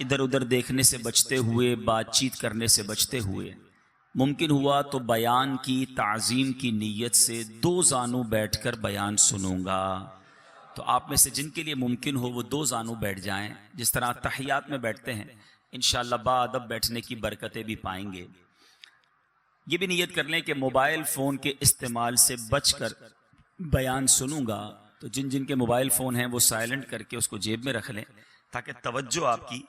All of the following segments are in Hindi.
इधर उधर देखने से बचते हुए, बातचीत करने से बचते हुए, मुमकिन हुआ तो बयान की ताज़ीम की नीयत से दो जानू बैठकर बयान सुनूंगा। तो आप में से जिनके लिए मुमकिन हो वो दो जानू बैठ जाएं, जिस तरह तहियात में बैठते हैं। इंशाअल्लाह बाअदब बैठने की बरकतें भी पाएंगे। ये भी नीयत कर लें कि मोबाइल फ़ोन के इस्तेमाल से बचकर बयान सुनूंगा। तो जिन जिन के मोबाइल फ़ोन हैं वो साइलेंट करके उसको जेब में रख लें ताकि तवज्जो आपकी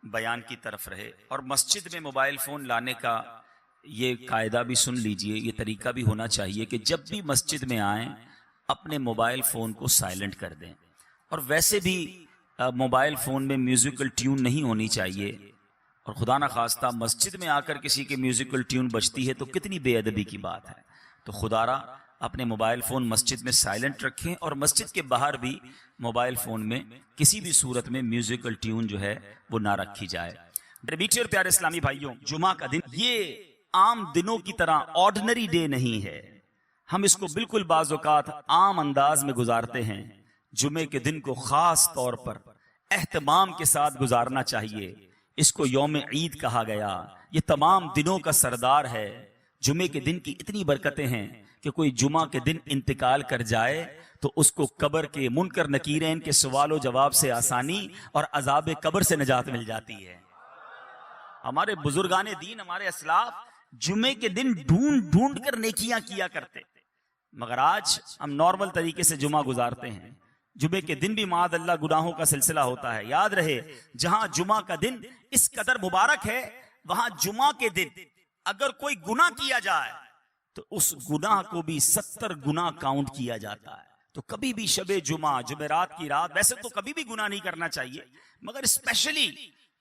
बयान की तरफ रहे। और मस्जिद में मोबाइल फ़ोन लाने का ये कायदा भी सुन लीजिए, ये तरीका भी होना चाहिए कि जब भी मस्जिद में आएँ अपने मोबाइल फ़ोन को साइलेंट कर दें। और वैसे भी मोबाइल फ़ोन में म्यूज़िकल ट्यून नहीं होनी चाहिए। और खुदा न खास्ता मस्जिद में आकर किसी के म्यूज़िकल ट्यून बजती है तो कितनी बेअदबी की बात है। तो खुदारा अपने मोबाइल फ़ोन मस्जिद में साइलेंट रखें और मस्जिद के बाहर भी मोबाइल फ़ोन में किसी भी सूरत में म्यूज़िकल ट्यून जो है वो ना रखी जाए। मेरे मीठे और प्यारे इस्लामी भाइयों, जुमा का दिन ये आम दिनों की तरह ऑर्डिनरी डे नहीं है। हम इसको बिल्कुल बाज़-औक़ात आम अंदाज में गुजारते हैं। जुमे के दिन को ख़ास तौर पर एहतमाम के साथ गुजारना चाहिए। इसको यौम ईद कहा गया। ये तमाम दिनों का सरदार है। जुमे के दिन की इतनी बरकतें हैं कि कोई जुमा के दिन इंतकाल कर जाए तो उसको कब्र के मुनकर नकीरैन के सवाल जवाब से आसानी और अजाब कब्र से निजात मिल जाती है। हमारे बुजुर्गाने दीन, हमारे असलाफ जुमे के दिन ढूंढ ढूंढ कर नेकियां किया करते, मगर आज हम नॉर्मल तरीके से जुमा गुजारते हैं। जुमे के दिन भी माद अल्लाह गुनाहों का सिलसिला होता है। याद रहे, जहां जुमा का दिन इस कदर मुबारक है, वहां जुमा के दिन अगर कोई गुनाह किया जाए तो उस गुनाह को भी 70 गुना काउंट किया जाता है। तो कभी भी शबे जुमा, जुमेरात की रात, वैसे तो कभी भी गुनाह नहीं करना चाहिए, मगर स्पेशली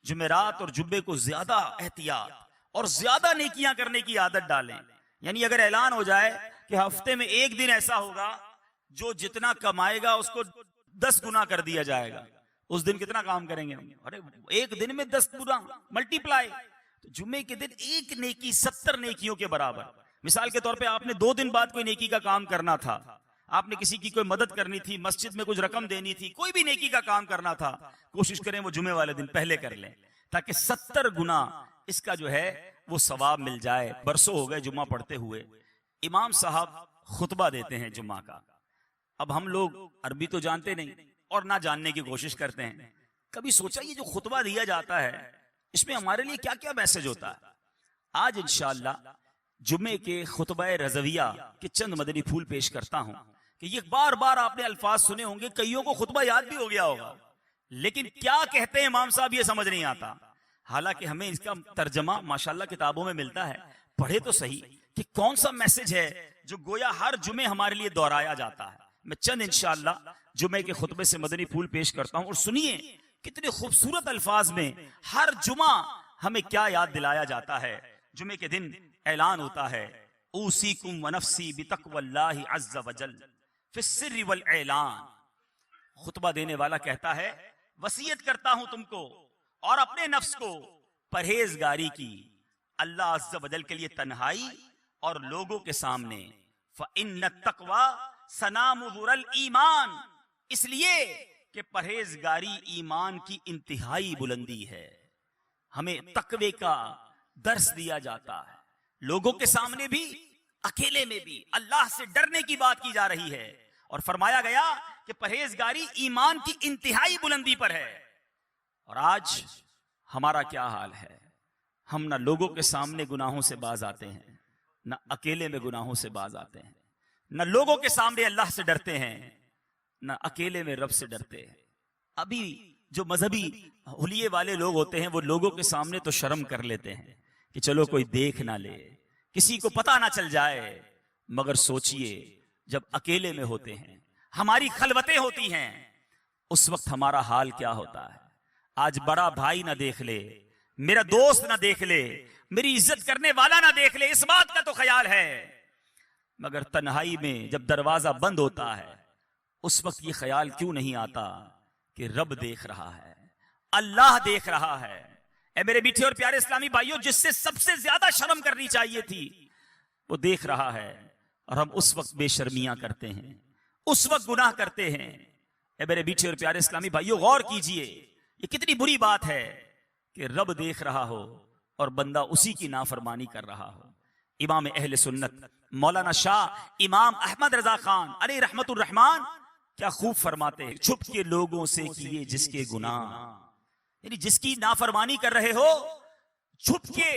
जुमेरात और जुम्मे को ज्यादा एहतियात और ज्यादा नेकियां करने की आदत डालें। यानी अगर ऐलान हो जाए कि हफ्ते में एक दिन ऐसा होगा जो जितना कमाएगा उसको 10 गुना कर दिया जाएगा, उस दिन कितना काम करेंगे हम? अरे एक दिन में 10 गुना मल्टीप्लाई। तो जुम्मे के दिन एक नेकी 70 नेकियों के बराबर। मिसाल के तौर पे आपने 2 दिन बाद कोई नेकी का काम करना था, आपने किसी की कोई मदद करनी थी, मस्जिद में कुछ रकम देनी थी, कोई भी नेकी का काम करना था, कोशिश करें वो जुमे वाले दिन पहले कर लें ताकि 70 गुना इसका जो है वो सवाब मिल जाए। बरसों हो गए जुम्मा पढ़ते हुए। इमाम साहब खुतबा देते हैं जुम्मा का। अब हम लोग अरबी तो जानते नहीं और ना जानने की कोशिश करते हैं। कभी सोचा ये जो खुतबा दिया जाता है इसमें हमारे लिए क्या क्या मैसेज होता है? आज इंशाअल्लाह जुम्मे के खुतबा रज़विया के चंद मदनी फूल पेश करता हूं कि ये बार बार आपने अल्फाज सुने होंगे, कईयों को खुतबा याद भी हो गया होगा, लेकिन क्या कहते हैं इमाम साहब ये समझ नहीं आता। हालांकि हमें इसका तर्जमा माशाल्लाह किताबों में मिलता है, पढ़े तो सही कि कौन सा मैसेज है जो गोया हर जुमे हमारे लिए दोहराया जाता है। मैं चंद इंशाअल्लाह जुमे के खुतबे से मदनी फूल पेश करता हूं और सुनिए कितने खूबसूरत अल्फाज में हर जुमा हमें क्या याद दिलाया जाता है। जुमे के दिन ऐलान होता है, ऊसीकुम व नफ्सी बितक़वल्लाहि अज़्ज़ वजल फिस्सिर्रि वल ऐलान। खुतबा देने वाला कहता है, वसीयत करता हूं तुमको और अपने नफ्स को परहेजगारी की, अल्लाह अज़्ज़ वजल के लिए तन्हाई और लोगों के सामने। फ़इन्नत तक़वा सनामुहुरल ईमान, इसलिए कि परहेजगारी ईमान की इंतहाई बुलंदी है। हमें तकवे का दर्स दिया जाता है, लोगों के सामने भी अकेले में भी अल्लाह से डरने की बात की जा रही है और फरमाया गया कि परहेजगारी ईमान की इंतहाई बुलंदी पर है। और आज हमारा क्या हाल है? हम ना लोगों के सामने गुनाहों से बाज आते हैं, ना अकेले में गुनाहों से बाज आते हैं, न लोगों के सामने अल्लाह से डरते हैं, न अकेले में रब से डरते हैं। अभी जो मजहबी हुलिये वाले लोग होते हैं वो लोगों के सामने तो शर्म कर लेते हैं कि चलो कोई देख ना ले, किसी को पता ना चल जाए, मगर सोचिए जब अकेले में होते हैं, हमारी खलवतें होती हैं, उस वक्त हमारा हाल क्या होता है। आज बड़ा भाई ना देख ले, मेरा दोस्त ना देख ले, मेरी इज्जत करने वाला ना देख ले, इस बात का तो ख्याल है, मगर तन्हाई में जब दरवाजा बंद होता है उस वक्त ये ख्याल क्यों नहीं आता कि रब देख रहा है, अल्लाह देख रहा है। ऐ मेरे मीठे और प्यारे इस्लामी भाइयों, जिससे सबसे ज्यादा शर्म करनी चाहिए थी वो देख रहा है और हम उस वक्त बेशर्मियां करते हैं, उस वक्त गुनाह करते हैं। ऐ मेरे मीठे और प्यारे इस्लामी भाइयों, गौर कीजिए ये कितनी बुरी बात है कि रब देख रहा हो और बंदा उसी की नाफरमानी कर रहा हो। इमाम अहले सुन्नत मौलाना शाह इमाम अहमद रजा खान अलैहि रहमतुर रहमान क्या खूब फरमाते हैं, छुप के लोगों से किए जिसके गुनाह, यानी जिसकी नाफरमानी कर रहे हो, छुप के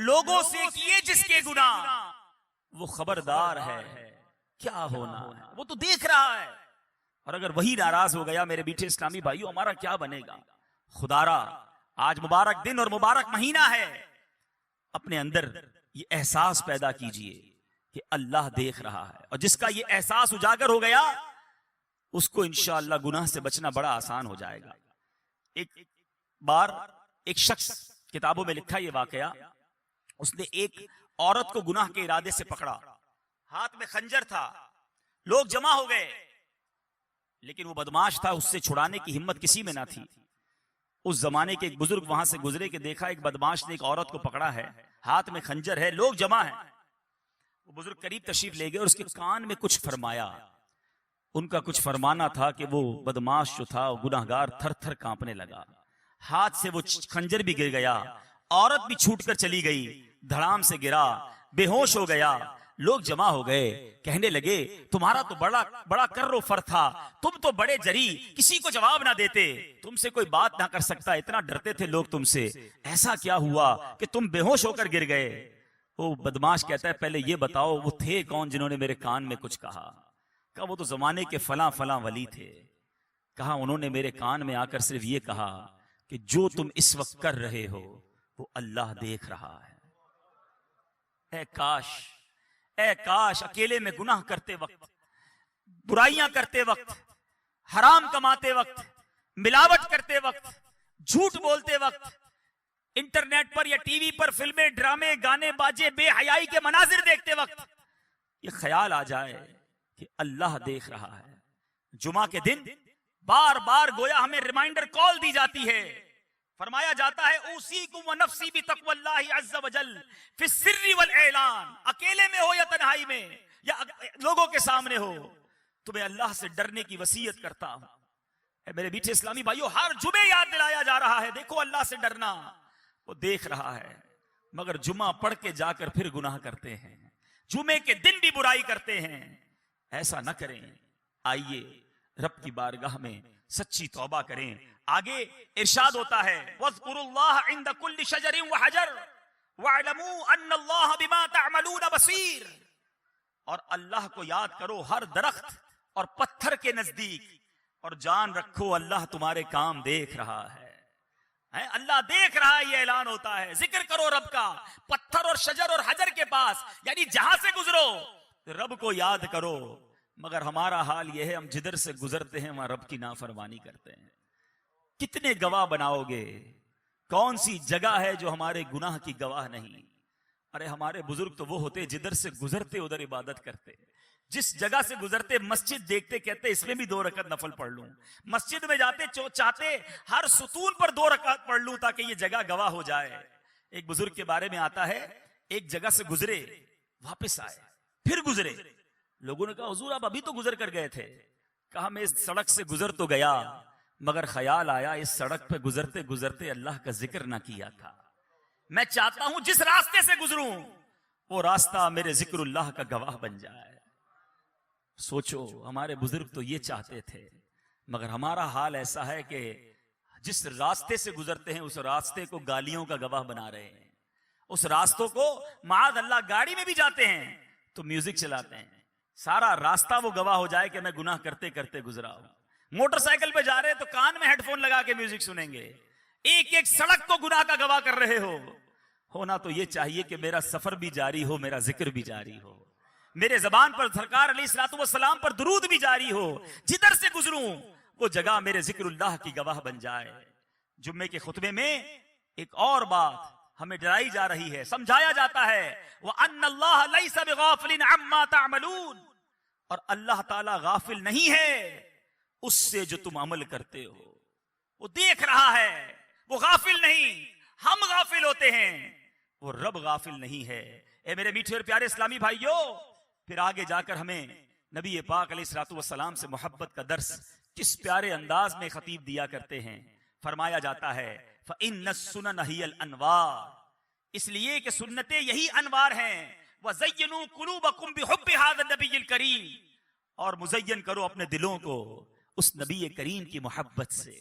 लोगों से किए जिसके गुनाह, वो खबरदार है क्या होना है, वो तो देख रहा है। और अगर वही नाराज हो गया, मेरे मीठे इस्लामी भाइयों, हमारा क्या बनेगा? खुदारा आज मुबारक दिन और मुबारक महीना है, अपने अंदर ये एहसास पैदा कीजिए कि अल्लाह देख रहा है, और जिसका ये एहसास उजागर हो गया उसको इंशाअल्लाह गुनाह से बचना बड़ा आसान हो जाएगा। एक बार एक शख्स, किताबों में लिखा ये वाकया, उसने एक औरत को गुनाह के इरादे से पकड़ा, हाथ में खंजर था, लोग जमा हो गए, लेकिन वो बदमाश था, उससे छुड़ाने की हिम्मत किसी में ना थी। उस जमाने के एक बुजुर्ग वहां से गुजरे के देखा एक बदमाश ने एक औरत को पकड़ा है, हाथ में खंजर है, लोग जमा है। वो बुजुर्ग करीब तशरीफ ले गए और उसके कान में कुछ फरमाया। उनका कुछ फरमाना था कि वो बदमाश जो था, गुनाहगार थर थर कांपने लगा, हाथ से वो खंजर भी गिर गया, औरत भी छूटकर चली गई, धड़ाम से गिरा, बेहोश हो गया। लोग जमा हो गए, कहने लगे तुम्हारा तो बड़ा बड़ा कर्रो फर था, तुम तो बड़े जरी, किसी को जवाब ना देते, तुमसे कोई बात ना कर सकता, इतना डरते थे लोग तुमसे, ऐसा क्या हुआ कि तुम बेहोश होकर गिर गए? वो बदमाश कहता है पहले ये बताओ वो थे कौन जिन्होंने मेरे कान में कुछ कहा? कहा वो तो जमाने के फला फला वली थे। कहा उन्होंने मेरे कान में आकर सिर्फ ये कहा कि जो तुम इस वक्त कर रहे हो वो अल्लाह देख रहा है। ऐ काश अकेले में गुनाह करते वक्त, बुराइयां करते वक्त, हराम कमाते वक्त, मिलावट करते वक्त, झूठ बोलते वक्त, इंटरनेट पर या टीवी पर फिल्में, ड्रामे, गाने बाजे, बेहयाई के मनाजिर देखते वक्त ये ख्याल आ जाए कि अल्लाह देख रहा है। जुमा के दिन बार बार गोया हमें रिमाइंडर कॉल दी जाती है, फरमाया जाता है उसीकुम व नफ्सी बि तक़वल्लाहि अज़्ज़ व जल फि सिर्रि वल ऐलान, अकेले में हो या तन्हाई में या लोगों के सामने हो, तुम्हें अल्लाह से डरने की वसीयत करता हूं। मेरे मीठे इस्लामी भाइयों, हर जुमे याद दिलाया जा रहा है, देखो अल्लाह से डरना, वो देख रहा है। मगर जुमा पढ़ के जाकर फिर गुनाह करते हैं, जुमे के दिन भी बुराई करते हैं। ऐसा न करें, आइए रब की बारगाह में सच्ची तौबा करें। आगे इरशाद होता है वज़्कुरुल्लाह इंद कुल्लि शजरिन व हजर वअलमू अन्नल्लाह बिमा तअमलून बसीर, और अल्लाह को याद करो हर दरख्त और पत्थर के नजदीक, और जान रखो अल्लाह तुम्हारे काम देख रहा है। अल्लाह देख रहा है, ये ऐलान होता है। जिक्र करो रब का पत्थर और शजर और हजर के पास, यानी जहां से गुजरो रब को याद करो। मगर हमारा हाल यह है, हम जिधर से गुजरते हैं वहां रब की नाफरमानी करते हैं। कितने गवाह बनाओगे? कौन सी जगह है जो हमारे गुनाह की गवाह नहीं? अरे हमारे बुजुर्ग तो वो होते जिधर से गुजरते उधर इबादत करते, जिस जगह से गुजरते मस्जिद देखते कहते इसमें भी 2 रकअत नफल पढ़ लूं, मस्जिद में जाते चाहते हर सुतून पर 2 रकअत पढ़ लूं ताकि ये जगह गवाह हो जाए। एक बुजुर्ग के बारे में आता है, एक जगह से गुजरे, वापस आए, फिर गुजरे, लोगों ने कहा हुजूर आप अभी तो गुजर कर गए थे। कहा मैं इस सड़क से गुजर तो गया, मगर ख्याल आया इस सड़क पे गुजरते गुजरते अल्लाह का जिक्र ना किया था। मैं चाहता हूं जिस रास्ते से गुजरूं वो रास्ता मेरे जिक्रुल्लाह का गवाह बन जाए। सोचो, हमारे बुजुर्ग तो ये चाहते थे, मगर हमारा हाल ऐसा है कि जिस रास्ते से गुजरते हैं उस रास्ते को गालियों का गवाह बना रहे हैं। उस रास्तों को माद अल्लाह गाड़ी में भी जाते हैं तो म्यूजिक चलाते हैं, सारा रास्ता वो गवाह हो जाए कि मैं गुनाह करते करते गुजरा हूं। मोटरसाइकिल पे जा रहे तो कान में हेडफोन लगा के म्यूजिक सुनेंगे, एक एक सड़क को गुनाह का गवाह कर रहे हो। होना तो ये चाहिए कि मेरा सफर भी जारी हो, मेरा जिक्र भी जारी हो, मेरे जबान पर सरकार अलैहिस्सलातु वस्सलाम पर दुरूद भी जारी हो, जिधर से गुजरूं वो जगह मेरे जिक्रुल्लाह की गवाह बन जाए। जुम्मे के खुतबे में एक और बात हमें डराई जा रही है, समझाया जाता है व अन्नल्लाह लैसा बिगाफिलिन अम्मा तामलून, और अल्लाह ताला गाफिल नहीं है उससे जो तुम अमल करते हो। वो देख रहा है, वो गाफिल नहीं, हम गाफिल होते हैं, वो रब गाफिल नहीं है। ए मेरे मीठे और प्यारे इस्लामी भाइयों, फिर आगे जाकर हमें नबी पाक अलैहिस्सलातु वस्सलाम से मोहब्बत का दर्स किस प्यारे अंदाज में खतीब दिया करते हैं। फरमाया जाता है फ़इन्नस्सुनन हियल अनवार, इसलिए कि सुन्नतें यही अनवार हैं। वज़य्यनू कुलूबकुम बिहुब्बि हाज़ा नबिय्यिल करीम, और मुज़य्यन करो अपने दिलों को उस नबी करीम की मोहब्बत से।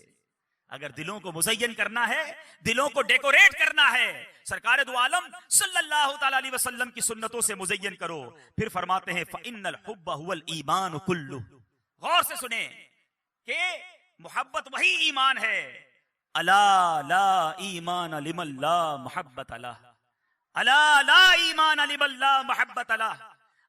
अगर दिलों को मुज़य्यन करना है, दिलों को डेकोरेट करना है, सरकार दो आलम सल्लल्लाहु तआला अलैहि वसल्लम की सुन्नतों से मुज़य्यन करो। फिर फरमाते हैं फ़इन्नल हुब्ब हुवल ईमान कुल्लुह। गौर से सुने कि मोहब्बत वही ईमान है। अला ला ईमान लिमन ला मोहब्बत अला, अला ला ईमान लिमन ला मोहब्बत अला,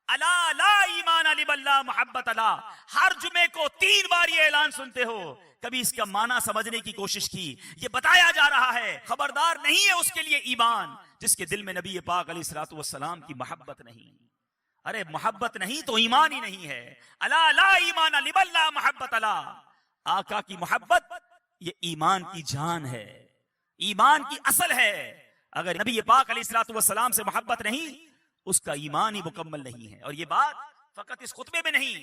अला ला ईमान लिमन ला मोहब्बत अला। हर जुमे को 3 बार ये ऐलान सुनते हो, कभी इसका माना समझने की कोशिश की? ये बताया जा रहा है खबरदार नहीं है उसके लिए ईमान जिसके दिल में नबी पाक अलैहिस्सलातु वस्सलाम की मोहब्बत नहीं। अरे मोहब्बत नहीं तो ईमान ही नहीं है। अला ला ईमान लिमन ला मोहब्बत अला, आका की मोहब्बत ये ईमान की जान है, ईमान की असल है। अगर नबी पाक अलैहिस्सलातु वस्सलाम से मोहब्बत नहीं, उसका ईमान ही मुकम्मल नहीं है। और ये बात फकत इस खुतबे में नहीं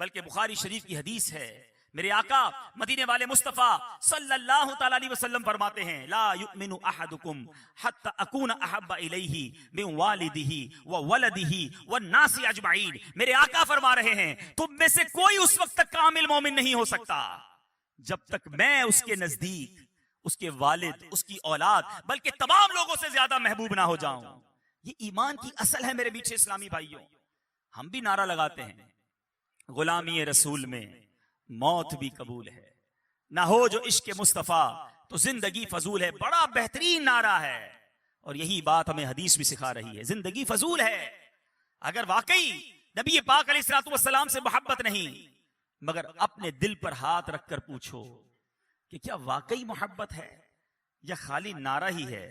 बल्कि बुखारी शरीफ की हदीस है। मेरे आका मदीने वाले मुस्तफा सल्लल्लाहु तआला अलैहि वसल्लम फरमाते हैं, ला युमिनु अहदुकुम हत्ता अकूना अहब्बा इलैहि मिन वालिदिही व वलदिही व नासी अजमाइन। मेरे आका फरमा रहे हैं, तुम में से कोई उस वक्त तक कामिल मोमिन नहीं हो सकता जब तक मैं उसके नजदीक, उसके वालिद, उसकी औलाद, बल्कि तमाम लोगों से ज्यादा महबूब ना हो जाऊं। ये ईमान की असल है मेरे मीठे इस्लामी भाइयों। हम भी नारा लगाते हैं, गुलामी रसूल में मौत भी कबूल है, ना हो जो इश्क मुस्तफा तो जिंदगी फजूल है। बड़ा बेहतरीन नारा है और यही बात हमें हदीस भी सिखा रही है। जिंदगी फजूल है। अगर वाकई नबी पाक अलैहिस्सलातु वस्सलाम से मोहब्बत नहीं, मगर अपने दिल पर हाथ रखकर पूछो कि क्या वाकई मोहब्बत है या खाली नारा ही है?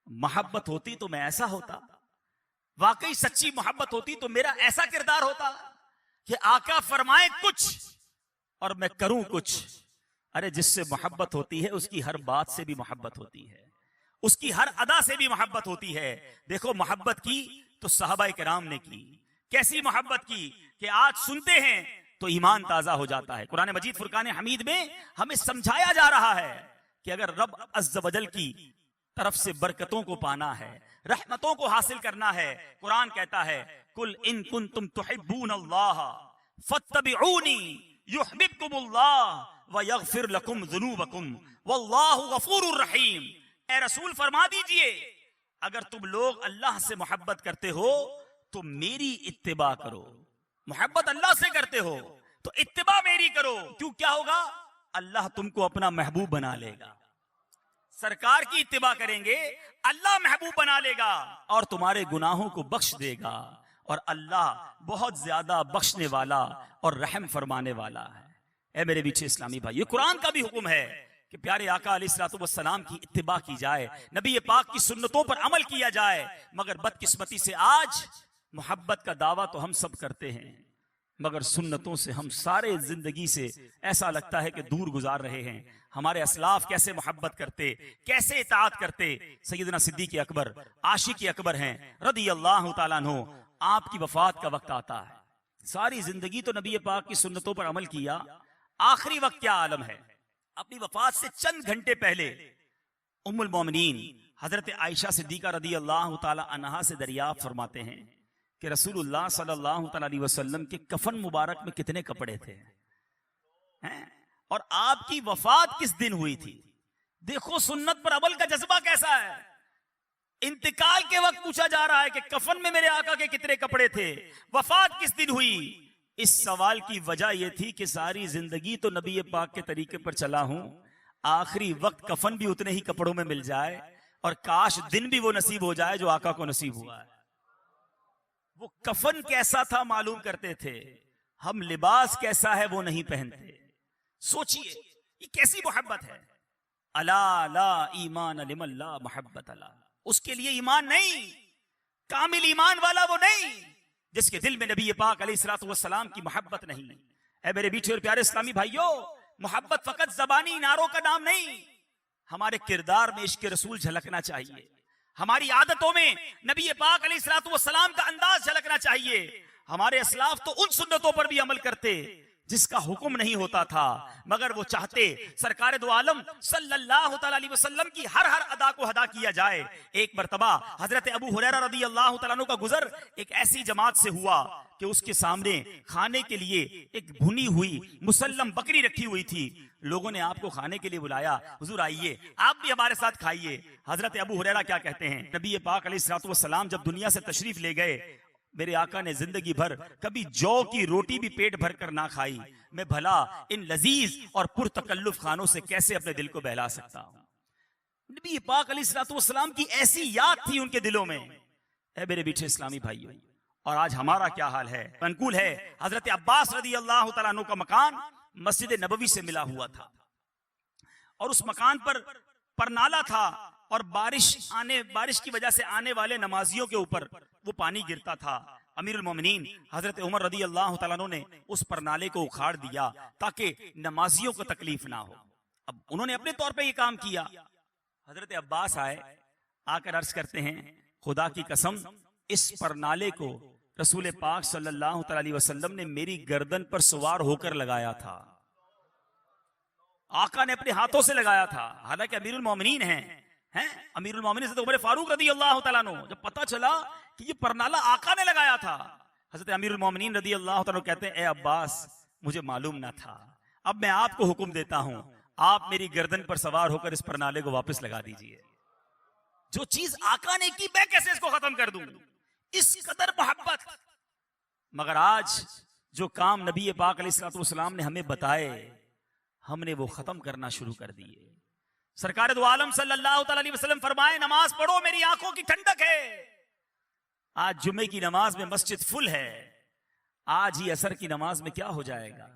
मोहब्बत होती तो मैं ऐसा होता, वाकई सच्ची मोहब्बत होती तो मेरा ऐसा किरदार होता कि आका फरमाए कुछ और मैं करूं कुछ। अरे जिससे मोहब्बत होती है उसकी हर बात से भी मोहब्बत होती है, उसकी हर अदा से भी मोहब्बत होती है। देखो मोहब्बत की तो सहाबाए किराम ने की, कैसी मोहब्बत की कि आज सुनते हैं तो ईमान ताजा हो जाता है। कुरान मजीद फुरकान हमीद में हमें समझाया जा रहा है कि अगर रब अज़्ज़ वजल की तरफ से बरकतों को पाना है, रहमतों को हासिल करना है, कुरान कहता है कुल इन कुंतुम तुहिब्बून अल्लाह फत्तबिऊनी युहब्बिबकुमुल्लाह व यगफिर लकुम ज़ुनूबकुम वल्लाहु गफूरुर रहीम। ए रसूल फरमा दीजिए, अगर तुम लोग अल्लाह से मोहब्बत करते हो तो मेरी इत्तिबा करो। मोहब्बत अल्लाह से करते हो तो इत्तिबा मेरी करो। क्यों? क्या होगा? अल्लाह तुमको अपना महबूब बना लेगा। सरकार की इत्तिबा करेंगे, अल्लाह महबूब बना लेगा और तुम्हारे गुनाहों को बख्श देगा। और अल्लाह बहुत ज्यादा बख्शने वाला और रहम फरमाने वाला है। ऐ मेरे पीछे इस्लामी भाई, ये कुरान का भी हुक्म है कि प्यारे आका अलैहिस्सलातु वस्सलाम की इत्तिबा की जाए, नबी पाक की सुन्नतों पर अमल किया जाए। मगर बदकिस्मती से आज मोहब्बत का दावा तो हम सब करते हैं, मगर सुन्नतों से हम सारे जिंदगी से ऐसा लगता है कि दूर गुजार रहे हैं। हमारे असलाफ कैसे मोहब्बत करते, कैसे इताअत करते। सैयदना सिद्दीक़ अकबर आशिक अकबर हैं रदी अल्लाह तआला अन्हु, आपकी वफात का वक्त आता है, सारी जिंदगी तो नबी पाक की सुन्नतों पर अमल किया, आखिरी वक्त क्या आलम है। अपनी वफात से चंद घंटे पहले उम्मुल मोमिनीन हजरत आयशा सिद्दीक़ा रदी अल्लाह तआला अन्हा से दरियाफ्त फरमाते हैं कि रसूलुल्लाह सल्लल्लाहु अलैहि वसल्लम के कफन मुबारक में कितने कपड़े थे हैं? और आपकी वफात किस दिन हुई थी। देखो सुन्नत पर अमल का जज्बा कैसा है। इंतकाल के वक्त पूछा जा रहा है कि कफन में मेरे आका के कितने कपड़े थे, वफात किस दिन हुई। इस सवाल की वजह यह थी कि सारी जिंदगी तो नबी पाक के तरीके पर चला हूं, आखिरी वक्त कफन भी उतने ही कपड़ों में मिल जाए और काश दिन भी वो नसीब हो जाए जो आका को नसीब हुआ है। वो कफन कैसा था मालूम करते थे, हम लिबास कैसा है वो नहीं पहनते। सोचिए ये कैसी मोहब्बत है। अला ला ईमान लिमन ला मोहब्बत अला, उसके लिए ईमान नहीं, कामिल ईमान वाला वो नहीं जिसके दिल में नबी पाक अलैहिस्सलातु वस्सलाम की मोहब्बत नहीं। ऐ मेरे मीठे और प्यारे इस्लामी भाइयों, मोहब्बत फकत जबानी नारों का नाम नहीं, हमारे किरदार में इश्क रसूल झलकना चाहिए, हमारी आदतों में नबी पाक अलैहिस्सलातु वस्सलाम का अंदाज झलकना चाहिए। हमारे असलाफ तो उन सुन्नतों पर भी अमल करते जिसका हुक्म नहीं होता था, मगर वो चाहते सरकार दो आलम सल्लल्लाहु तआला अलैहि वसल्लम की हर हर अदा को अदा किया जाए। एक मर्तबा हजरत अबू हुरैरा रदियल्लाहु तआला अन्हु का गुजर एक ऐसी जमात से हुआ कि उसके सामने खाने के लिए एक भुनी हुई मुसल्लम बकरी रखी हुई थी। लोगों ने आपको खाने के लिए बुलाया, हुजूर आइए आप भी हमारे साथ खाइए। हजरत अबू हुरैरा क्या कहते हैं, नबी पाक अलैहिस्सलातु वस्सलाम जब दुनिया से तशरीफ ले गए, मेरे आका ने जिंदगी भर कभी जौ की रोटी भी पेट भर कर ना खाई। मैं भला इन लजीज और पुरतकल्लुफ खानों से कैसे अपने दिल को बहला सकता हूं। नबी पाक अलैहिस्सलातु वस्सलाम की ऐसी याद थी उनके दिलों में। ऐ मेरे मीठे इस्लामी भाइयों, और आज हमारा क्या हाल है, अनुकूल है। हजरत अब्बास रदियल्लाहु तआला अन्हु का मकान मस्जिद नबवी से मिला हुआ था और उस मकान पर परनाला था और बारिश की वजह से आने वाले नमाजियों के ऊपर वो पानी गिरता था। अमीरुल मोमिनीन हजरत उमर रदियल्लाहु तआला अन्हु ने उस परनाले को उखाड़ दिया ताकि नमाजियों को तकलीफ ना हो। अब उन्होंने अपने तौर पे ये काम किया। हजरत अब्बास आए, आकर अर्ज करते हैं, खुदा की कसम इस परनाले को रसूल पाक सल्लल्लाहु अलैहि वसल्लम ने मेरी गर्दन पर सवार होकर लगाया था। आका ने अपने हाथों से लगाया था, हालांकि अमीरुल मोमिनीन हैं अमीरुल मोमिनीन से तो उमर फारूक रदियल्लाहु तआला अन्हु, जब पता चला कि ये परनाला आका ने लगाया था, हजरत अमीरुल मोमिनीन रदियल्लाहु तआला कहते हैं, ए अब्बास मुझे मालूम ना था, अब मैं आपको हुक्म देता हूं, आप मेरी गर्दन पर सवार होकर इस परनाले को वापस लगा दीजिए। जो चीज आका ने की मैं कैसे इसको खत्म कर दूं, इस कदर मोहब्बत। मगर आज जो काम नबी पाक अलैहिस्सलातु वस्सलाम ने हमें बताए, हमने वो खत्म करना शुरू कर दिए। सरकार दो आलम सल्लल्लाहु अलैहि वसल्लम फरमाए, नमाज पढ़ो मेरी आंखों की ठंडक है। आज जुमे की नमाज में मस्जिद फुल है, आज ही असर की नमाज में क्या हो जाएगा?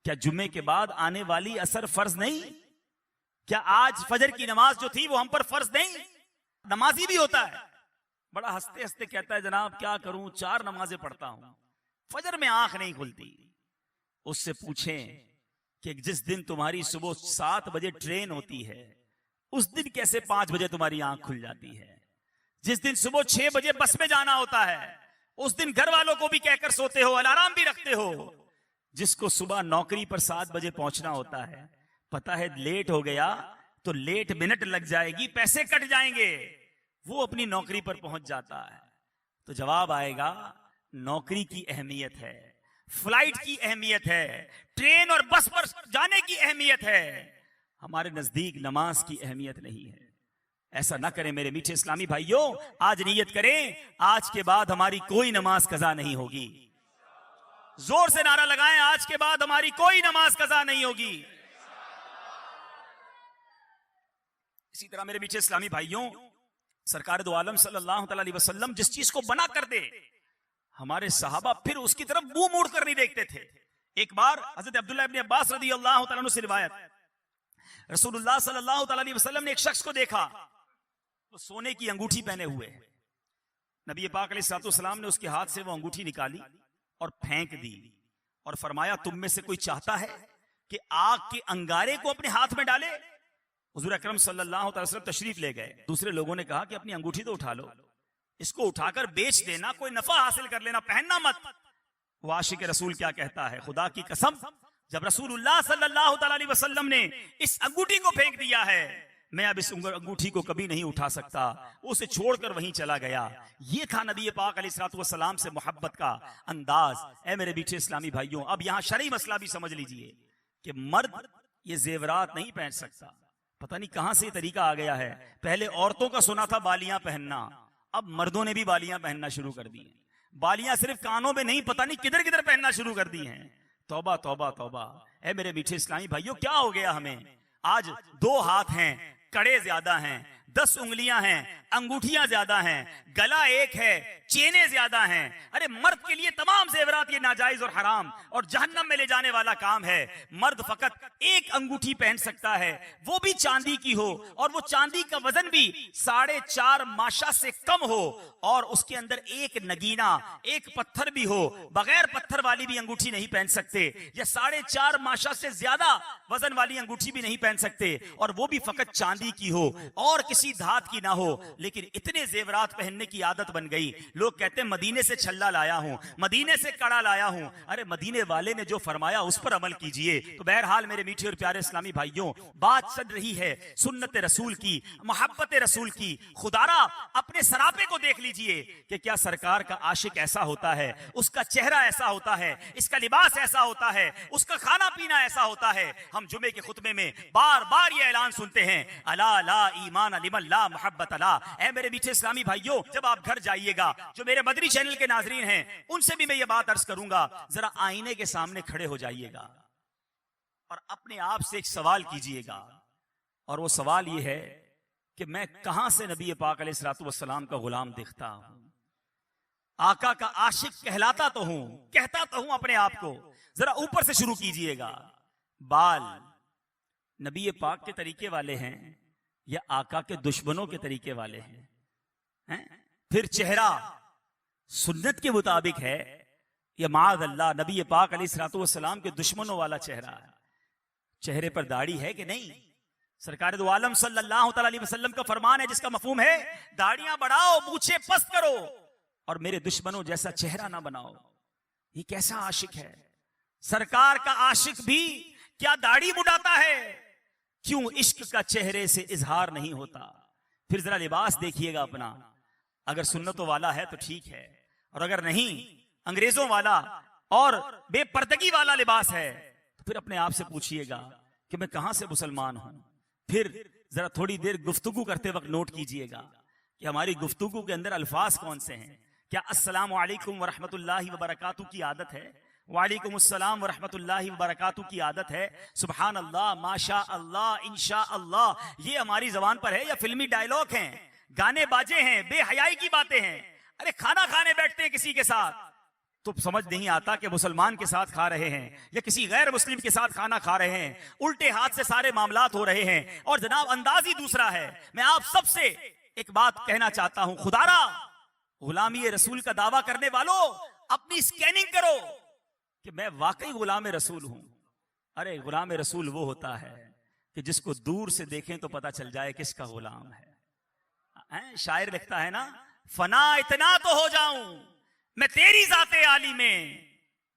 क्या जुमे के बाद आने वाली असर फर्ज नहीं? क्या आज फजर की नमाज जो थी वो हम पर फर्ज नहीं? नमाजी भी होता है, बड़ा हंसते हंसते कहता है, जनाब क्या करूं, 4 नमाजें पढ़ता हूं, फजर में आंख नहीं खुलती। उससे पूछें कि जिस दिन तुम्हारी सुबह 7 बजे ट्रेन होती है, उस दिन कैसे 5 बजे तुम्हारी आंख खुल जाती है? जिस दिन सुबह 6 बजे बस में जाना होता है, उस दिन घर वालों को भी कहकर सोते हो, अलार्म भी रखते हो। जिसको सुबह नौकरी पर 7 बजे पहुंचना होता है, पता है लेट हो गया तो लेट मिनट लग जाएगी, पैसे कट जाएंगे, वो अपनी नौकरी पर पहुंच जाता है। तो जवाब आएगा, नौकरी की अहमियत है, फ्लाइट की अहमियत है, ट्रेन और बस पर जाने की अहमियत है, हमारे नजदीक नमाज की अहमियत नहीं है। ऐसा ना करें मेरे मीठे इस्लामी भाइयों, आज नियत करें, आज के बाद हमारी कोई नमाज कज़ा नहीं होगी। जोर से नारा लगाएं, आज के बाद हमारी कोई नमाज कज़ा नहीं होगी। इसी तरह मेरे मीठे इस्लामी भाइयों, सरकार दो आलम सल्लल्लाहु अलैहि वसल्लम जिस चीज को बना कर दे, हमारे सहाबा फिर उसकी तरफ मुंह मोड़ कर नहीं देखते थे। एक बार हजरत अब्दुल्लाह इब्न अब्बास रदियल्लाहु तआला अन्हु से रिवायत, रसूलुल्लाह सल्लल्लाहु अलैहि वसल्लम ने एक शख्स को देखा, वो सोने की अंगूठी पहने हुए है। नबी पाक अलैहिस्सलातु वस्सलाम ने उसके हाथ से वो अंगूठी निकाली और फेंक दी और फरमाया, तुम में से कोई चाहता है कि आग के अंगारे को अपने हाथ में डाले? हुजूर अकरम सल्लल्लाहु अलैहि वसल्लम तशरीफ ले गए। दूसरे लोगों ने कहा कि अपनी अंगूठी तो उठा लो, इसको उठाकर बेच देना, कोई नफा हासिल कर लेना, पहनना मत। वो आशिक रसूल क्या कहता है, खुदा की कसम, जब रसूलुल्लाह सल्लल्लाहु अलैहि वसल्लम ने इस अंगूठी को फेंक दिया है, मैं अब इस अंगूठी को कभी नहीं उठा सकता। उसे छोड़कर वहीं चला गया। ये था नबी पाक अलैहिस्सलातु वस्सलाम से मोहब्बत का अंदाज। ऐ मेरे बीचे इस्लामी भाइयों, अब यहाँ शरई मसला भी समझ लीजिए कि मर्द ये जेवरात नहीं पहन सकता। पता नहीं कहां से ये तरीका आ गया है। पहले औरतों का सुना था बालियां पहनना, अब मर्दों ने भी बालियां पहनना शुरू कर दी हैं। बालियां सिर्फ कानों में नहीं, पता नहीं किधर किधर पहनना शुरू कर दी हैं। तौबा तौबा तौबा। ऐ मेरे मीठे इस्लामी भाइयों, क्या हो गया हमें? आज 2 हाथ हैं, कड़े ज्यादा हैं, 10 उंगलियां हैं, अंगूठियां ज्यादा हैं, गला एक है, चेने ज्यादा हैं। अरे मर्द के लिए तमाम जेवरात ये नाजायज और हराम और जहन्नम में ले जाने वाला काम है। मर्द फकत एक अंगूठी पहन सकता है, वो भी चांदी की हो, और वो चांदी का वजन भी 4.5 माशा से कम हो, और उसके अंदर एक नगीना, एक पत्थर भी हो। बगैर पत्थर वाली भी अंगूठी नहीं पहन सकते, या 4.5 माशा से ज्यादा वजन वाली अंगूठी भी नहीं पहन सकते, और वो भी फकत चांदी की हो। और किसी उसी धात की ना हो, लेकिन इतने जेवरात पहनने की आदत बन गई। लोग कहते हैं मदीने से छल्ला लाया हूं, मदीने से कड़ा लाया हूं। अरे मदीने वाले ने जो फरमाया उस पर अमल कीजिए। तो बहरहाल मेरे मीठे और प्यारे इस्लामी भाइयों, बात चल रही है सुन्नत रसूल की, मोहब्बत रसूल की। खुदारा अपने सरापे को देख लीजिए कि क्या सरकार का आशिक ऐसा होता है, उसका चेहरा ऐसा होता है, इसका लिबास ऐसा होता है, उसका खाना पीना ऐसा होता है। हम जुमे के खुतबे में बार बार ये ऐलान सुनते हैं, अला ला ईमान लिमन ला मोहब्बत अला। ऐ मेरे मीठे इस्लामी भाइयों, जब आप घर जाइएगा, जो मेरे मदनी चैनल के नाजरीन हैं, उनसे भी मैं ये बात अर्ज करूंगा, जरा आईने के सामने खड़े हो जाइएगा और अपने आप से एक सवाल कीजिएगा। और वो सवाल ये है कि मैं कहां से नबी पाक अलैहिस्सलातु वस्सलाम का गुलाम दिखता हूं, आका का आशिक कहलाता तो हूं, कहता तो हूं अपने आप को। जरा ऊपर से शुरू कीजिएगा। बाल नबी पाक के तरीके वाले हैं या आका के दुश्मनों के तरीके वाले हैं? फिर चेहरा सुन्नत के मुताबिक है या माद अल्लाह नबी पाक अलैहिस्सलातु वस्सलाम के दुश्मनों वाला चेहरा है? चेहरे पर दाढ़ी है कि नहीं? सरकार दो आलम सल्लल्लाहु अलैहि वसल्लम का फरमान है जिसका मफहूम है, दाढ़ियां बढ़ाओ, मूछें पस्त करो और मेरे दुश्मनों जैसा चेहरा ना बनाओ। ये कैसा आशिक है? सरकार का आशिक भी क्या दाढ़ी मुड़ाता है? क्यों इश्क का चेहरे से इजहार नहीं होता? फिर जरा लिबास देखिएगा अपना। अगर सुन्नतों वाला है तो ठीक है, और अगर नहीं, अंग्रेजों वाला और बेपर्दगी वाला लिबास है, तो फिर अपने आप से पूछिएगा कि मैं कहां से मुसलमान हूं। फिर जरा थोड़ी देर गुफ्तगू करते वक्त नोट कीजिएगा कि हमारी गुफ्तगू के अंदर अल्फाज कौन से हैं। क्या अस्सलामु अलैकुम व रहमतुल्लाहि व बरकातुहू की आदत है? वालेकुम अस्सलाम व रहमतुल्लाहि व बरकातुहू की आदत है? सुभान अल्लाह, माशा अल्लाह, इंशा अल्लाह, ये हमारी जबान पर है या फिल्मी डायलॉग हैं, गाने बाजे हैं, बेहयाई की बातें हैं? अरे खाना खाने बैठते हैं किसी के साथ तो समझ नहीं आता कि मुसलमान के साथ खा रहे हैं या किसी गैर मुस्लिम के साथ खाना खा रहे हैं। उल्टे हाथ से सारे मामलात हो रहे हैं और जनाब अंदाज ही दूसरा है। मैं आप सबसे एक बात कहना चाहता हूं, खुदारा गुलामी रसूल का दावा करने वालों, अपनी स्कैनिंग करो कि मैं वाकई गुलाम रसूल हूं। अरे गुलाम रसूल वो होता है कि जिसको दूर से देखें तो पता चल जाए किसका गुलाम है। शायर लिखता है ना, फना इतना तो हो जाऊं मैं तेरी जाते आली में,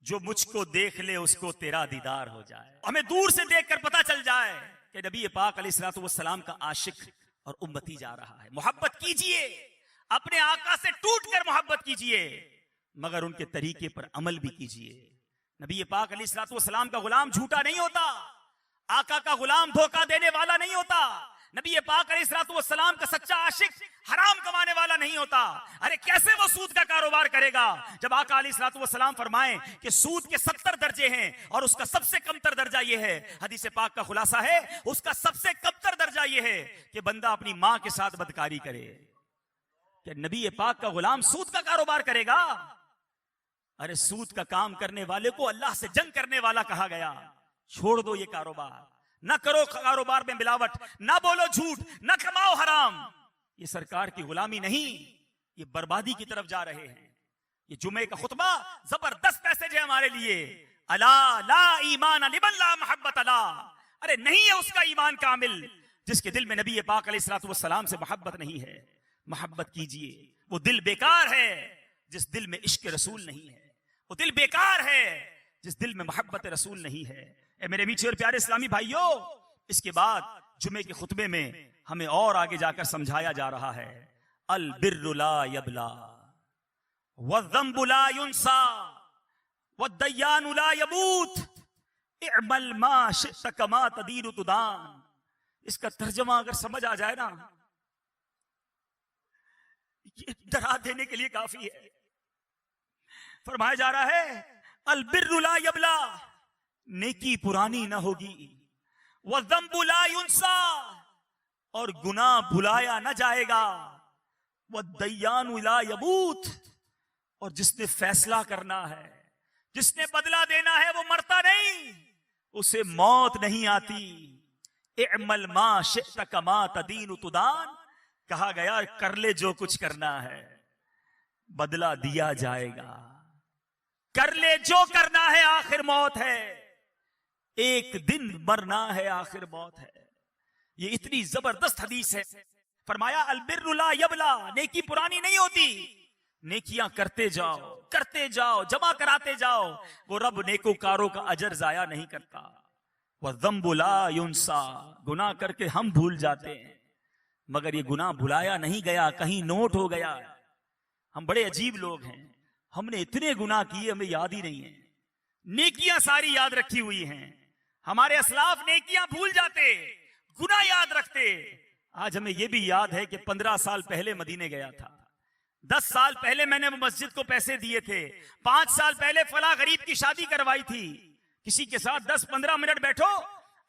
जो मुझको देख ले उसको तेरा दीदार हो जाए। हमें दूर से देखकर पता चल जाए कि नबी पाक अलैहिस्सलातु वस्सलाम का आशिक और उम्मती जा रहा है। मोहब्बत कीजिए, अपने आका से टूटकर मोहब्बत कीजिए, मगर उनके तरीके पर अमल भी कीजिए। नबी पाक अलैहिस्सलातु वस्सलाम का गुलाम झूठा नहीं होता, आका का गुलाम धोखा देने वाला नहीं होता। नबी पाक अलैहिस्सलातु वस्सलाम का सच्चा आशिक हराम कमाने वाला नहीं होता। अरे कैसे वो सूद का कारोबार करेगा जब आका अलैहिस्सलातु वस्सलाम फरमाएं कि सूद के 70 दर्जे हैं और उसका सबसे कमतर दर्जा ये है, हदीस पाक का खुलासा है, उसका सबसे कमतर दर्जा ये है कि बंदा अपनी मां के साथ बदकारी करे। क्या नबी पाक का गुलाम सूद का कारोबार करेगा? अरे सूद का काम करने वाले को अल्लाह से जंग करने वाला कहा गया। छोड़ दो ये कारोबार, ना करो कारोबार में मिलावट, ना बोलो झूठ, ना कमाओ हराम। ये सरकार की गुलामी नहीं, ये बर्बादी की तरफ जा रहे हैं। ये जुमे का खुतबा जबरदस्त मैसेज है हमारे लिए। अला ला ईमान लिमन ला मोहब्बत अला। अरे नहीं है उसका ईमान कामिल जिसके दिल में नबी पाक अलैहिस्सलातु वस्सलाम से मोहब्बत नहीं है। मोहब्बत कीजिए। वो दिल बेकार है जिस दिल में इश्क रसूल नहीं है, वो दिल बेकार है जिस दिल में मोहब्बत रसूल नहीं है। ए मेरे मीठे और प्यारे इस्लामी भाइयों, इसके बाद जुमे के खुतबे में हमें और आगे जाकर समझाया जा रहा है, अल बिर्रु ला यबला वज़्ज़म्बु ला युनसा वद्दय्यानु ला यमूत इअमल मा शि'त कमा तदीनु तुदान। इसका तर्जुमा अगर समझ आ जाए ना, ये डरा देने के लिए काफी है। फरमाया जा रहा है, अल बिर्रु ला यबला, नेकी पुरानी ना होगी, वज़्ज़म्बु ला युनसा, और गुनाह भुलाया ना जाएगा, वद्दय्यानु ला यमूत, और जिसने फैसला करना है, जिसने बदला देना है, वो मरता नहीं, उसे मौत नहीं आती। इअमल मा शि'त कमा तदीनु तुदान, कहा गया कर ले जो कुछ करना है, बदला दिया जाएगा। कर ले जो करना है, आखिर मौत है, एक दिन मरना है, आखिर मौत है। ये इतनी जबरदस्त हदीस है। फरमाया अलबिर्रु ला यबला, नेकी पुरानी नहीं होती, नेकियां करते जाओ, जमा कराते जाओ, वो रब नेकोकारों का अजर जाया नहीं करता। वह ज़म्बु ला युनसा, गुनाह करके हम भूल जाते हैं, मगर ये गुनाह भुलाया नहीं गया, कहीं नोट हो गया। हम बड़े अजीब लोग हैं, हमने इतने गुनाह किए हमें याद ही नहीं है। नेकियां सारी याद रखी हुई हैं, हमारे असलाफ नेकियां भूल जाते, गुनाह याद रखते। आज हमें यह भी याद है कि 15 साल पहले मदीने गया था, 10 साल पहले मैंने मस्जिद को पैसे दिए थे, 5 साल पहले फला गरीब की शादी करवाई थी। किसी के साथ 10-15 मिनट बैठो,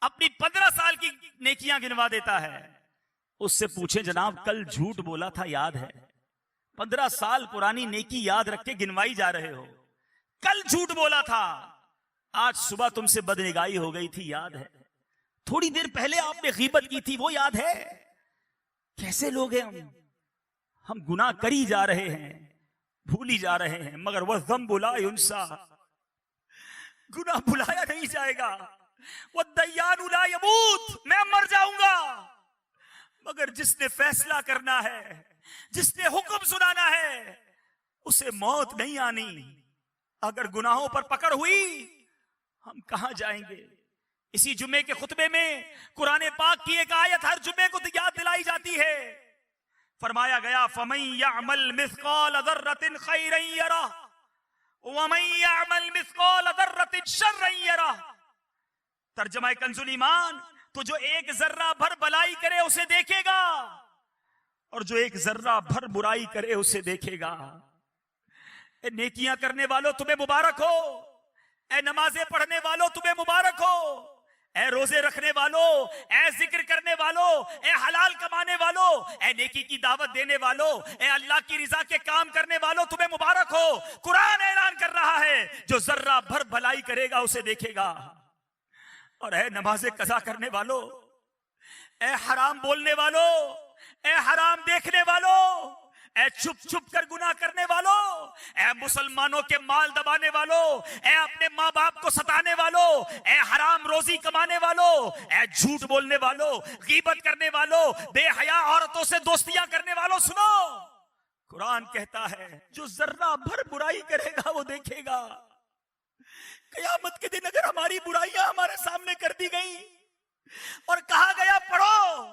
अपनी 15 साल की नेकियां गिनवा देता है। उससे पूछे जनाब कल झूठ बोला था, याद है? 15 साल पुरानी नेकी याद रख के गिनवाई जा रहे हो। कल झूठ बोला था, आज सुबह तुमसे बदनिगाही हो गई थी, याद है? थोड़ी देर पहले आपने गीबत की थी, वो याद है? कैसे लोग हैं हम गुनाह करी जा रहे हैं, भूली जा रहे हैं, मगर वह ज़म्बु ला युनसा, गुनाह भुलाया नहीं जाएगा। वह दय्यानु ला यमूत, मैं मर जाऊंगा, मगर जिसने फैसला करना है, जिसने हुक्म सुनाना है, उसे मौत नहीं आनी। अगर गुनाहों पर पकड़ हुई, हम कहां जाएंगे? इसी जुम्मे के खुतबे में कुरान पाक की एक आयत हर जुम्मे को याद दिलाई जाती है। फरमाया गया फमन यअमल मिस्काल ज़र्रतिन खैरन यरा वमन यअमल मिस्काल ज़र्रतिन शर्रन यरा। तर्जुमा कंजुल ईमान, तो जो एक जर्रा भर भलाई करे उसे देखेगा, और जो एक जर्रा भर बुराई करे उसे देखेगा। ए नेकियां करने वालों तुम्हें मुबारक हो, ए नमाजें पढ़ने वालों तुम्हें मुबारक हो, ए रोजे रखने वालों, ए जिक्र करने वालों, ए हलाल कमाने वालों, ए नेकी की दावत देने वालों, ए अल्लाह की रिजा के काम करने वालों, तुम्हें मुबारक हो। कुरान ऐलान कर रहा है जो जर्रा भर भलाई करेगा उसे देखेगा। और ए नमाजें कज़ा करने वालों, ए हराम बोलने वालों, ए हराम देखने वालों, ए छुप छुप कर गुनाह करने वालों, ए मुसलमानों के माल दबाने वालों, ए अपने माँ बाप को सताने वालों, ए हराम रोजी कमाने वालों, ए झूठ बोलने वालों, गीबत करने वालों, बेहया औरतों से दोस्तियां करने वालों, सुनो, कुरान कहता है जो जर्रा भर बुराई करेगा वो देखेगा। कयामत के दिन अगर हमारी बुराइयां हमारे सामने कर दी गई और कहा गया पढ़ो,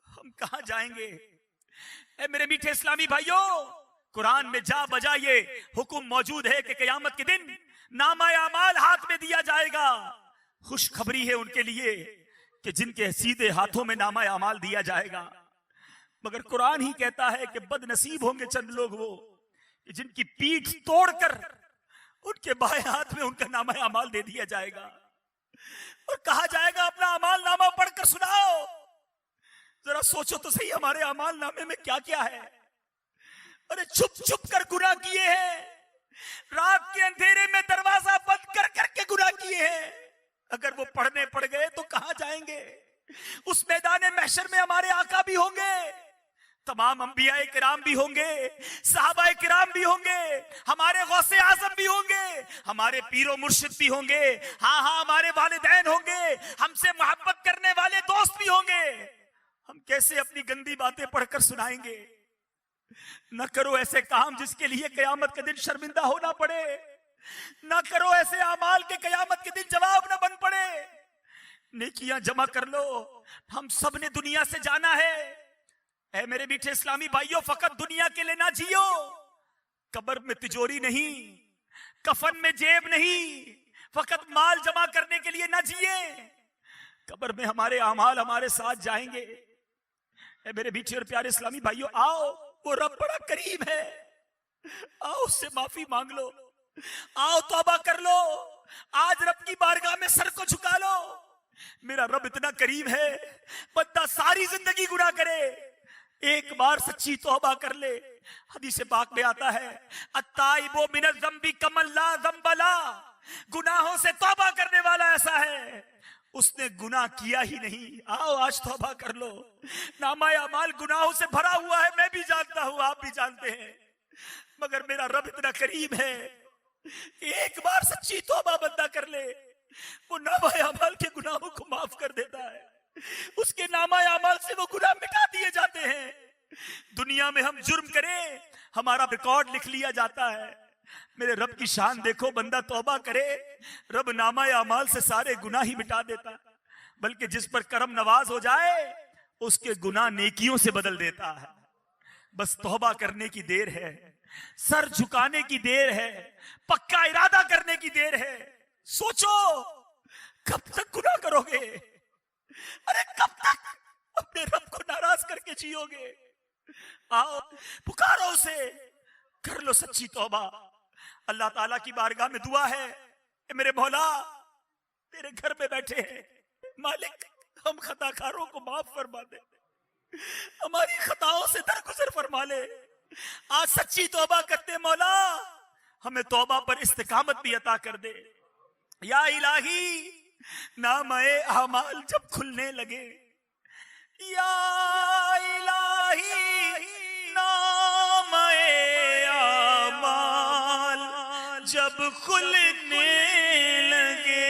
हम कहां जाएंगे? ए मेरे मीठे इस्लामी भाइयों, कुरान में जा बजा ये हुक्म मौजूद है कि कयामत के दिन नामा अमाल हाथ में दिया जाएगा। खुशखबरी है उनके लिए कि जिनके सीधे हाथों में नामा अमाल दिया जाएगा। मगर कुरान ही कहता है कि बदनसीब होंगे चंद लोग वो कि जिनकी पीठ तोड़कर उनके बाएं हाथ में उनका नामा अमाल दे दिया जाएगा और कहा जाएगा अपना अमाल नामा पढ़कर सुनाओ। जरा सोचो तो सही, हमारे अमाल नामे में क्या क्या है। अरे छुप छुप कर गुनाह किए हैं, रात के अंधेरे में दरवाजा बंद कर करके गुनाह किए हैं। अगर वो पढ़ने पड़ गए तो कहां जाएंगे? उस मैदान महशर में हमारे आका भी होंगे, तमाम अंबिया किराम भी होंगे, सहाबा किराम भी होंगे, हमारे गौसे आजम भी होंगे, हमारे पीरो मुर्शिद भी होंगे, हाँ हाँ हमारे वालिदैन होंगे, हमसे मोहब्बत करने वाले दोस्त भी होंगे। हम कैसे अपनी गंदी बातें पढ़कर सुनाएंगे? न करो ऐसे काम जिसके लिए कयामत के दिन शर्मिंदा होना पड़े, न करो ऐसे अमाल के कयामत के दिन जवाब न बन पड़े। नेकियां जमा कर लो, हम सब ने दुनिया से जाना है। ऐ मेरे मीठे इस्लामी भाइयों, फकत दुनिया के लिए ना जियो। कब्र में तिजोरी नहीं, कफन में जेब नहीं, फकत माल जमा करने के लिए ना जिए। कब्र में हमारे अमाल हमारे साथ जाएंगे। ऐ मेरे मीठे और प्यारे इस्लामी भाइयों, आओ, वो रब बड़ा करीम है, आओ उससे माफी मांग लो, आओ तौबा कर लो, आज रब की बारगाह में सर को झुका लो। मेरा रब इतना करीम है, बंदा सारी जिंदगी गुनाह करे, एक बार सच्ची तौबा कर ले। हदीस पाक में आता है अत्ताइबो मिनज़ ज़ंबी कमन ला ज़ंब ला, गुनाहों से तौबा करने वाला ऐसा है उसने गुनाह किया ही नहीं। आओ आज तौबा कर लो। नामा अमाल गुनाहों से भरा हुआ है, मैं भी जानता हूं, आप भी जानते हैं, मगर मेरा रब इतना करीम है, एक बार सच्ची तौबा बंदा कर ले, वो नामा अमाल के गुनाहों को माफ कर देता है, उसके नामा अमाल से वो गुनाह मिटा दिए जाते हैं। दुनिया में हम जुर्म करें, हमारा रिकॉर्ड लिख लिया जाता है। मेरे रब की शान देखो, बंदा तौबा करे, रब नामा अमाल से सारे गुनाह ही मिटा देता, बल्कि जिस पर करम नवाज हो जाए उसके गुनाह नेकियों से बदल देता है। बस तौबा करने की देर है, सर झुकाने की देर है, पक्का इरादा करने की देर है। सोचो कब तक गुनाह करोगे? अरे कब तक अपने रब को नाराज करके जियोगे? आओ पुकारो उसे, कर लो सच्ची तौबा। अल्लाह ताला की बारगाह में दुआ है, मेरे मौला तेरे घर में बैठे हैं, मालिक हम खताकारों को माफ फरमा दे, हमारी खताओं से दरगुजर फरमा ले। आज सच्ची तौबा करते मौला, हमें तौबा पर इस्तिकामत भी अता कर दे। या इलाही नामाए अमाल जब खुलने लगे, या इलाही नामाए अमाल जब खुलने लगे,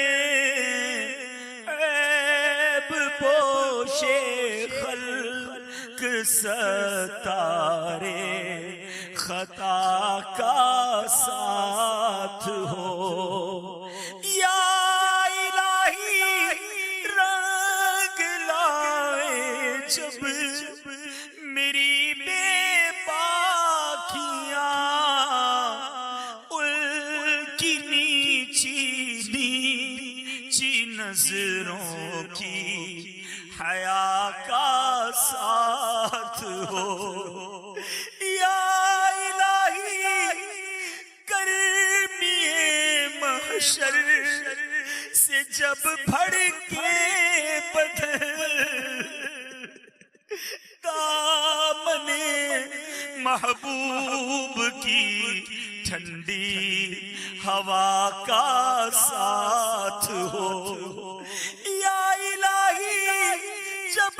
ऐब पोशे खल्क सतारे खता का साथ हो। या जब मेरी बेबाकियां उनकी नीची नीची नजरों की हया का साथ हो। या इलाही गर्मीए महशर से जब भड़के बदन, दामने महबूब की ठंडी हवा का साथ हो। या इलाही जब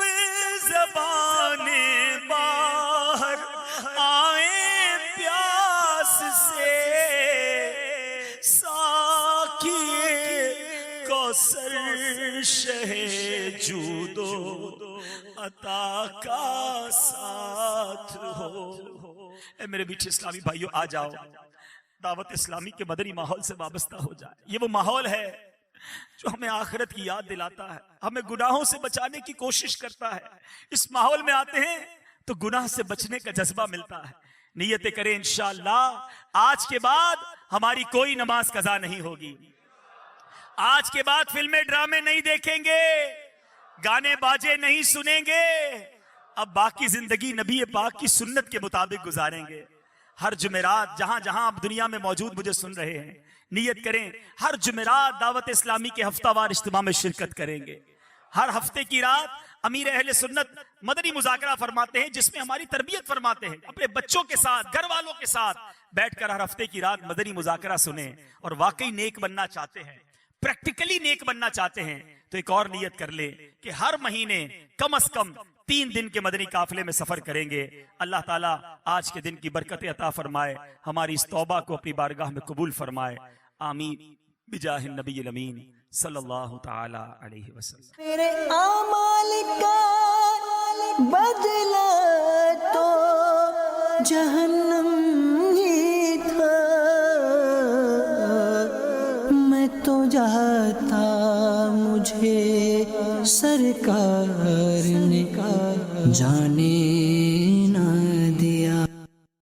ज़बाने बाहर आए प्यास से, साकिए कौसर शहे जूदो अता का साथ हो। ए मेरे मीठे इस्लामी भाइयों, आ जाओ दावत इस्लामी के मदनी माहौल से वाबस्ता हो जाए। ये वो माहौल है जो हमें आखिरत की याद दिलाता है, हमें गुनाहों से बचाने की कोशिश करता है। इस माहौल में आते हैं तो गुनाह से बचने का जज्बा मिलता है। नियत करें इंशाअल्लाह आज के बाद हमारी कोई नमाज कज़ा नहीं होगी, आज के बाद फिल्में ड्रामे नहीं देखेंगे, गाने बाजे नहीं सुनेंगे, अब बाकी जिंदगी नबी पाक की सुन्नत के मुताबिक गुजारेंगे। हर जुमेरात जहां जहां आप दुनिया में मौजूद मुझे सुन रहे हैं, नियत करें हर जुमेरात दावत इस्लामी के हफ्तावार इज्तिमा में शिरकत करेंगे। हर हफ्ते की रात अमीर अहले सुन्नत मदनी मुज़ाकरा फरमाते हैं, जिसमें हमारी तरबियत फरमाते हैं। अपने बच्चों के साथ, घर वालों के साथ बैठकर हर हफ्ते की रात मदनी मुज़ाकरा सुने और वाकई नेक बनना चाहते हैं, प्रैक्टिकली नेक बनना चाहते हैं, तो एक और नियत कर ले कि हर महीने कम से कम 3 दिन के मदनी काफिले में सफर करेंगे। अल्लाह ताला आज के दिन की बरकत अता फरमाए, हमारी इस तौबा को अपनी बारगाह में कबूल फरमाए। आमीन बिजाहिन नबील अमीन सल्लल्लाहु ताला अलैहि वसल्लम। मेरे आमाल का बदला तो जहन्नम ही था, मैं तो जाता मुझे सरकार ने जाने